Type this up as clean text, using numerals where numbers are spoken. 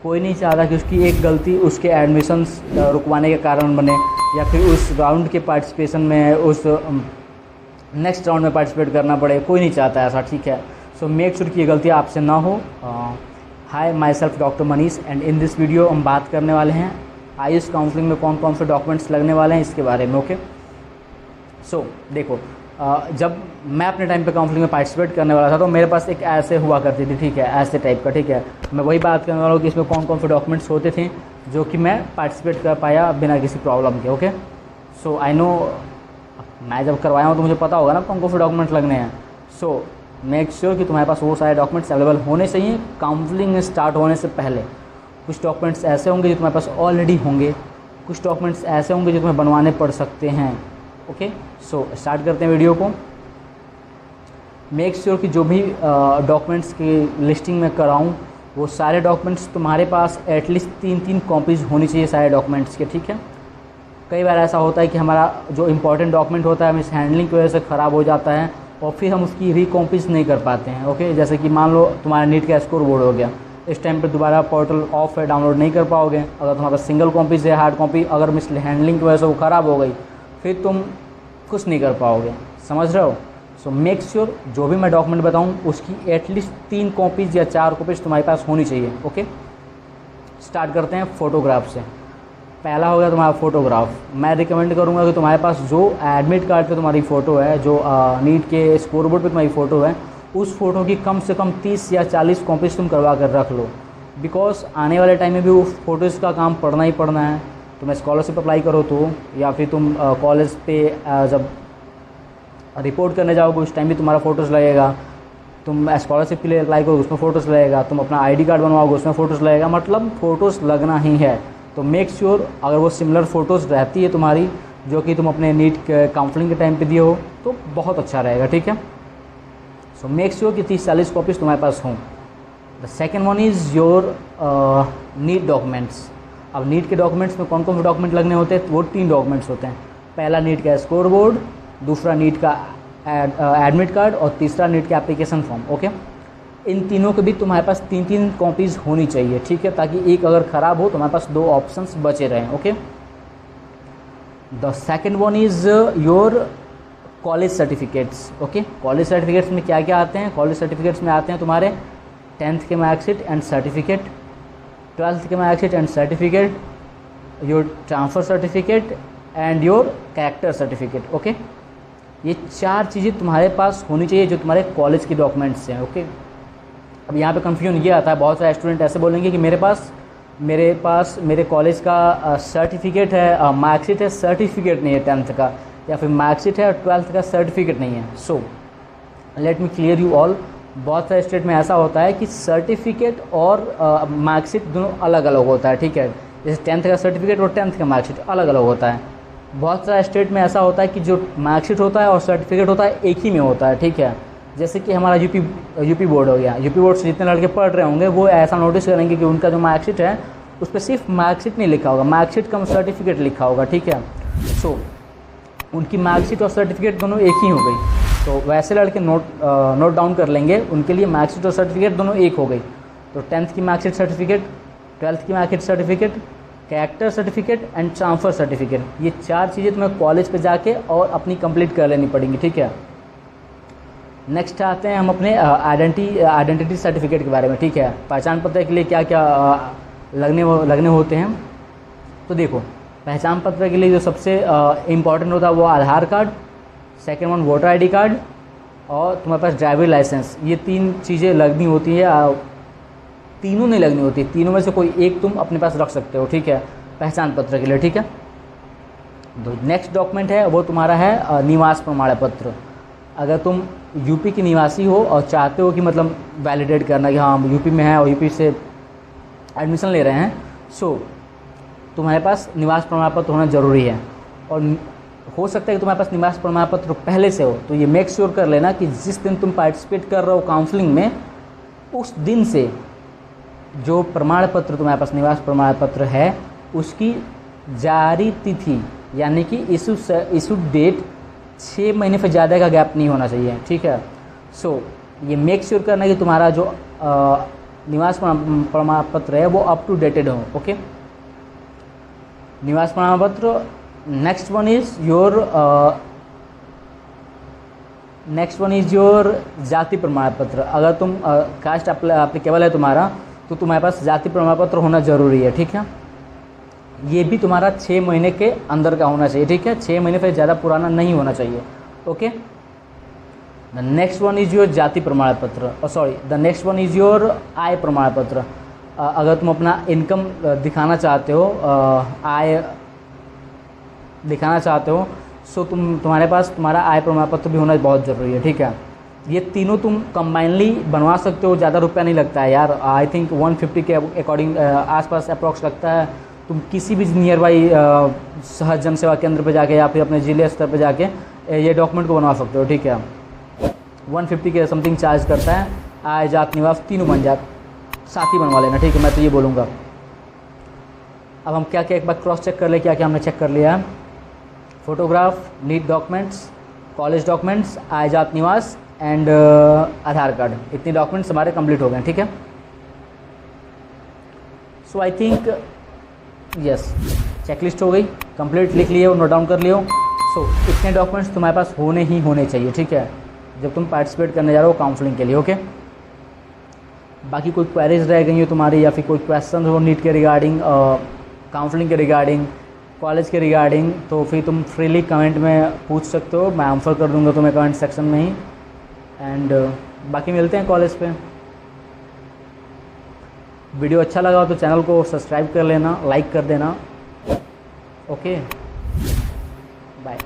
कोई नहीं चाहता कि उसकी एक गलती उसके एडमिशन्स रुकवाने के कारण बने, या फिर उस राउंड के पार्टिसिपेशन में उस नेक्स्ट राउंड में पार्टिसिपेट करना पड़े। कोई नहीं चाहता ऐसा, ठीक है। सो मेक श्योर कि ये गलती आपसे ना हो। Hi, myself doctor Manish, and in this video हम बात करने वाले हैं आयुष काउंसलिंग में कौन कौन से डॉक्यूमेंट्स लगने वाले हैं इसके बारे में। ओके, सो देखो, जब मैं अपने टाइम पे काउंसलिंग में पार्टिसिपेट करने वाला था तो मेरे पास एक ऐसे हुआ करती थी, ठीक है, ऐसे टाइप का, ठीक है। मैं वही बात करने वाला हूँ कि इसमें कौन कौन से डॉक्यूमेंट्स होते थे जो कि मैं पार्टिसिपेट कर पाया बिना किसी प्रॉब्लम के। ओके, सो आई नो, मैं जब करवाया हूँ तो मुझे पता होगा ना कौन कौन से डॉक्यूमेंट्स लगने हैं। सो मेक श्योर कि तुम्हारे पास वो सारे डॉक्यूमेंट्स अवेलेबल होने चाहिए काउंसलिंग स्टार्ट होने से पहले। कुछ डॉक्यूमेंट्स ऐसे होंगे जो तुम्हारे पास ऑलरेडी होंगे, कुछ डॉक्यूमेंट्स ऐसे होंगे जो तुम्हें बनवाने पड़ सकते हैं। ओके, सो स्टार्ट करते हैं वीडियो को। मेक श्योर कि जो भी डॉक्यूमेंट्स की लिस्टिंग में कराऊँ वो सारे डॉक्यूमेंट्स तुम्हारे पास एटलीस्ट 3 कॉपीज़ होनी चाहिए सारे डॉक्यूमेंट्स के, ठीक है। कई बार ऐसा होता है कि हमारा जो इम्पोर्टेंट डॉक्यूमेंट होता है मिस हैंडलिंग की वजह से ख़राब हो जाता है और फिर हम उसकी रीकॉपीज़ नहीं कर पाते हैं। ओके, जैसे कि मान लो तुम्हारा नीट का स्कोर बोर्ड हो गया, इस टाइम पर दोबारा पोर्टल ऑफ है, डाउनलोड नहीं कर पाओगे। अगर तुम्हारे पास सिंगल कॉपीज़ है, हार्ड कॉपी, अगर मिस हैंडलिंग की वजह से वो ख़राब हो गई फिर तुम कुछ नहीं कर पाओगे, समझ रहे हो। सो मेक श्योर जो भी मैं डॉक्यूमेंट बताऊँ उसकी एटलीस्ट 3 कॉपीज़ या 4 कॉपीज़ तुम्हारे पास होनी चाहिए। ओके, स्टार्ट करते हैं फ़ोटोग्राफ से। पहला हो गया तुम्हारा फ़ोटोग्राफ। मैं रिकमेंड करूँगा कि तुम्हारे पास जो एडमिट कार्ड पे तुम्हारी फ़ोटो है, जो नीट के स्कोर बोर्ड पर तुम्हारी फ़ोटो है, उस फ़ोटो की कम से कम 30 या 40 कॉपीज़ तुम करवा कर रख लो। बिकॉज आने वाले टाइम में भी वो फ़ोटोज़ का काम पढ़ना ही पढ़ना है। तुम्हें स्कॉलरशिप अप्लाई करो तो, या फिर तुम कॉलेज पे जब रिपोर्ट करने जाओगे उस टाइम भी तुम्हारा फ़ोटोज़ लगेगा। तुम स्कॉलरशिप के लिए अप्लाई करो उसमें फ़ोटोज़ लगेगा। तुम अपना आईडी कार्ड बनवाओगे उसमें फ़ोटोज़ लगेगा, मतलब फ़ोटोज़ लगना ही है। तो मेक श्योर अगर वो सिमिलर फ़ोटोज़ रहती है तुम्हारी जो कि तुम अपने नीट काउंसलिंग के टाइम पे दिए हो तो बहुत अच्छा रहेगा, ठीक है। सो मेक श्योर कि 30-40 कॉपीज़ तुम्हारे पास हों। The second one is your NEET documents. अब नीट के डॉक्यूमेंट्स में कौन कौन से डॉक्यूमेंट लगने होते हैं, वो 3 डॉक्यूमेंट्स होते हैं। पहला नीट का स्कोर बोर्ड, दूसरा नीट का एडमिट कार्ड और तीसरा नीट का एप्लीकेशन फॉर्म। ओके, इन तीनों के भी तुम्हारे पास 3 कॉपीज़ होनी चाहिए, ठीक है, ताकि एक अगर ख़राब हो तुम्हारे पास 2 ऑप्शंस बचे रहें। Okay, the second one is your college certificates. Okay, college certificates में क्या क्या आते हैं? कॉलेज सर्टिफिकेट्स में आते हैं तुम्हारे 10th के मार्कशीट एंड सर्टिफिकेट, 12th के marksheet and certificate, your transfer certificate and your character certificate. Okay, ये 4 चीज़ें तुम्हारे पास होनी चाहिए जो तुम्हारे कॉलेज के डॉक्यूमेंट्स हैं। ओके, अब यहाँ पे कन्फ्यूजन ये आता है, बहुत सारे स्टूडेंट ऐसे बोलेंगे कि मेरे पास मेरे कॉलेज का सर्टिफिकेट है, मार्कशीट है, सर्टिफिकेट नहीं है 10th का, या फिर मार्कशीट है और 12th का सर्टिफिकेट नहीं है। So let me clear you all, बहुत सारे स्टेट में ऐसा होता है कि सर्टिफिकेट और मार्कशीट दोनों अलग अलग होता है, ठीक है। जैसे 10th का सर्टिफिकेट और 10th का मार्कशीट अलग अलग होता है। बहुत सारे स्टेट में ऐसा होता है कि जो मार्कशीट होता है और सर्टिफिकेट होता है एक ही में होता है, ठीक है। जैसे कि हमारा यूपी बोर्ड हो गया, यूपी बोर्ड से जितने लड़के पढ़ रहे होंगे वो ऐसा नोटिस करेंगे कि उनका जो मार्कशीट है उस पर सिर्फ मार्कशीट नहीं लिखा होगा, मार्कशीट कम सर्टिफिकेट लिखा होगा, ठीक है। सो उनकी मार्कशीट और सर्टिफिकेट दोनों एक ही हो गई। तो वैसे लड़के नोट डाउन कर लेंगे, उनके लिए मार्कशीट और सर्टिफिकेट दोनों एक हो गई। तो 10th की मार्कशीट सर्टिफिकेट, 12th की marksheet certificate, character certificate and transfer certificate, ये 4 चीज़ें तुम्हें कॉलेज पे जाके और अपनी कंप्लीट कर लेनी पड़ेंगी, ठीक है। नेक्स्ट आते हैं हम अपने आइडेंटिटी सर्टिफिकेट के बारे में, ठीक है। पहचान पत्र के लिए क्या क्या लगने होते हैं। तो देखो, पहचान पत्र के लिए जो सबसे इम्पॉर्टेंट होता है वो Aadhaar card, second one voter ID card और तुम्हारे पास ड्राइविंग लाइसेंस। ये 3 चीज़ें लगनी होती है। तीनों नहीं लगनी होती, तीनों में से कोई एक तुम अपने पास रख सकते हो, ठीक है, पहचान पत्र के लिए, ठीक है। तो नेक्स्ट डॉक्यूमेंट है वो तुम्हारा है निवास प्रमाण पत्र। अगर तुम यूपी के निवासी हो और चाहते हो कि मतलब वैलिडेट करना कि हाँ हम यूपी में हैं और यूपी से एडमिशन ले रहे हैं, सो तुम्हारे पास निवास प्रमाण पत्र होना ज़रूरी है। और हो सकता है कि तुम्हारे पास निवास प्रमाण पत्र पहले से हो, तो ये मेक श्योर कर लेना कि जिस दिन तुम पार्टिसिपेट कर रहे हो काउंसलिंग में उस दिन से जो प्रमाण पत्र तुम्हारे पास निवास प्रमाण पत्र है उसकी जारी तिथि यानी कि इशू डेट 6 महीने से ज़्यादा का गैप नहीं होना चाहिए, ठीक है। सो ये मेक श्योर करना कि तुम्हारा जो निवास प्रमाण पत्र है वो अप टू डेटेड हो। ओके, निवास प्रमाण पत्र। Next one is your jati praman patra. अगर तुम कास्ट एप्लीकेबल है तुम्हारा, तो तुम्हारे पास जाति प्रमाण पत्र होना ज़रूरी है। ठीक है, ये भी तुम्हारा 6 महीने के अंदर का होना चाहिए। ठीक है, 6 महीने से ज़्यादा पुराना नहीं होना चाहिए। Okay, the next one is your jati praman patra, the next one is your aay praman patra. अगर तुम अपना इनकम दिखाना चाहते हो, आय दिखाना चाहते हो, सो तुम्हारे पास तुम्हारा आय प्रमाण पत्र भी होना बहुत ज़रूरी है। ठीक है, ये तीनों तुम कंबाइनली बनवा सकते हो, ज़्यादा रुपया नहीं लगता है यार। आई थिंक 150 के अकॉर्डिंग आसपास अप्रॉक्स लगता है। तुम किसी भी नियर बाई सहज जन सेवा केंद्र पे जाके या फिर अपने जिले स्तर पे जाके ये डॉक्यूमेंट को बनवा सकते हो। ठीक है, 150 के समथिंग चार्ज करता है। आय, जात, निवास तीनों बन जात, साथ ही बनवा लेना। ठीक है, मैं तो ये बोलूँगा। अब हम क्या क्या एक बार क्रॉस चेक कर ले, क्या क्या हमने चेक कर लिया है। Photograph, NEET documents, college documents, आय, जात, निवास एंड आधार कार्ड, इतने डॉक्यूमेंट्स हमारे कंप्लीट हो गए। ठीक है, so I think yes, checklist हो गई कंप्लीट, लिख लिए हो, नोट डाउन कर लियो। सो इतने डॉक्यूमेंट्स तुम्हारे पास होने ही होने चाहिए। ठीक है, जब तुम पार्टिसिपेट करने जा रहे हो काउंसलिंग के लिए। ओके, बाकी कोई क्वेरीज रह गई हो तुम्हारी या फिर कोई क्वेश्चन हो नीट के रिगार्डिंग, काउंसलिंग के रिगार्डिंग, कॉलेज के रिगार्डिंग, तो फिर तुम फ्रीली कमेंट में पूछ सकते हो। मैं आंसर कर दूंगा तुम्हें कमेंट सेक्शन में ही। एंड बाकी मिलते हैं कॉलेज पे। वीडियो अच्छा लगा हो तो चैनल को सब्सक्राइब कर लेना, लाइक कर देना। Okay, bye.